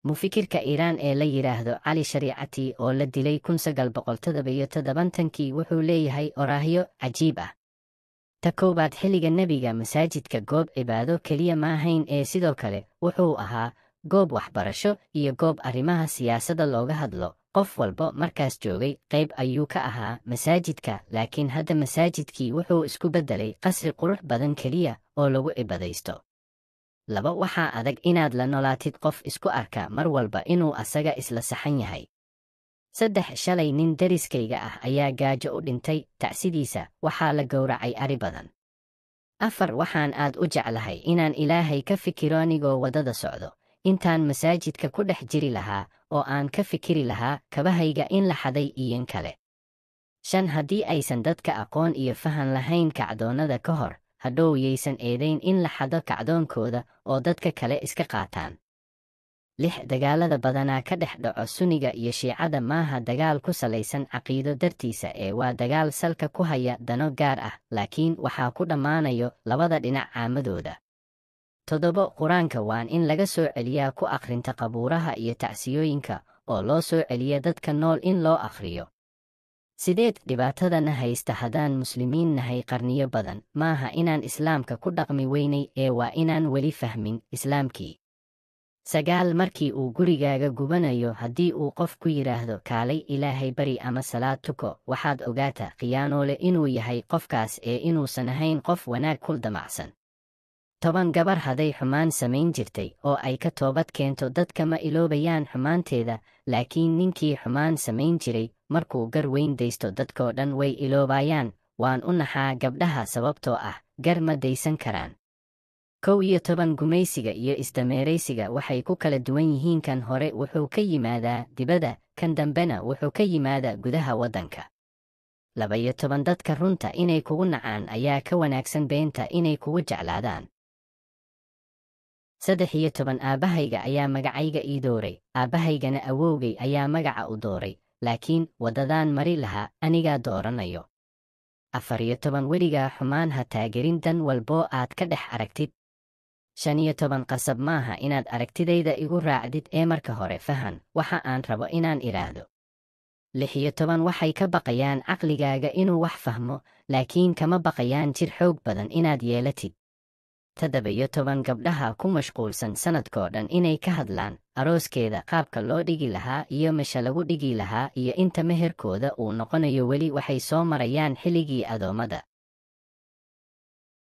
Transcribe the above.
Mufikirka Iiraan ee la yiraahdo Cali Shariicati oo la dilay 1977 wuxuu leeyahay oraahyo cajiib ah. Ta koowaad, xilliga nebiga masaajidka goob cibaado keliya ma ahayn ee sidoo kale wuxuu ahaa goob waxbarasho iyo goob arrimaha siyaasadda looga hadlo. Qof walba markaas joogay qayb ayuu ka ahaa masaajidka, laakiin hadda masaajidkii wuxuu isku beddelay qasri qurux badan keliya oo lagu cibadaysto. 2. Waxaa adag inaad la noolaatid qof isku arka mar walba inuu asaga isla saxan yahay. 3. Shalay nin deriskayga ah ayaa gaajo u dhintay, tacsidiisa waxaa la gowracay ari badan. 4. Waxaan aad u jeclahay inaan Ilaahay ka fikiro anigoo waddada socdo, intaan masaajidka ku dhex jiri lahaa oo aan ka fikiri lahaa kabahayga in la xaday iyo kale. 5. Haddii aysan dadka aqoon iyo fahan lahayn kacdoonnada ka hor, hadhow yaysan eedayn in la xado kacdoonkooda oo dadka kale iska qaataan. 6. Dagaalada badanaa ka dhex dhaco Sunniga iyo Shiicada maaha dagaal ku salaysan caqiido dartiisa ee waa dagaal salka ku haya dano gaar ah, laakiin waxaa ku dhammaanayo labada dhinac caamadooda. 7. Qur-aanka waan in laga soo celiyaa ku akhrinta qabuuraha iyo tacsiyooyinka oo loo soo celiya dadka nool in loo akhriyo. 8. Dhibaatadana haysta haddaan muslimiin nahay qarniyo badan maaha inaan islaamka ku dhaqmi weynay ee waa inaan weli fahmin islaamkii. 9. Markii uu gurigaaga gubanayo haddii uu qof ku yidhaahdo kaalay Ilaahay bari ama salaad tuko, waxaad ogaataa khiyaanoole inuu yahay qofkaas ee inuusan ahayn qof wanaag ku damacsan. 10. Gabar hadday xumaan samayn jirtay oo ay ka toobad keento, dadka ma iloobayaan xumaanteeda, laakiin ninkii xumaan samayn jiray markuu gar weyn daysto dadkoo dhan way iloobayaan. Waan u naxaa gabdhaha sababtoo ah gar ma daysan karaan. 11. Gumaysiga iyo isdameeraysiga waxay ku kala duwan yihiin. Kan hore wuxuu ka yimaadaa dibadda, kan dambena wuxuu ka yimaadaa gudaha waddanka. 12. Dadka runta inay kugu nacaan ayaa ka wanaagsan beenta inay kugu jeclaadaan. 13. Aabbahayga ayaa magacayga ii dooray, aabbahaygana awowgay ayaa magaca u dooray, laakiin waddadaan mari lahaa anigaa dooranayo. 14. Weligaa xumaan ha taageerin dan walboo aad ka dhex aragtid. 15. Qasab maaha inaad aragtidayda igu raacdid ee marka hore fahan waxa aan rabo inaan idhaahdo. 16. Waxay ka baqayaan caqligaaga inuu wax fahmo, laakiin kama baqayaan jir xoog badan inaad yeelatid. 17. Gabdhaha ku mashquulsan sanadkoo dhan inay ka hadlaan arooskeeda, qaabka loo dhigi lahaa iyo meesha lagu dhigi lahaa iyo inta meherkooda uu noqonayo, weli waxay soo marayaan xilligii addoommada.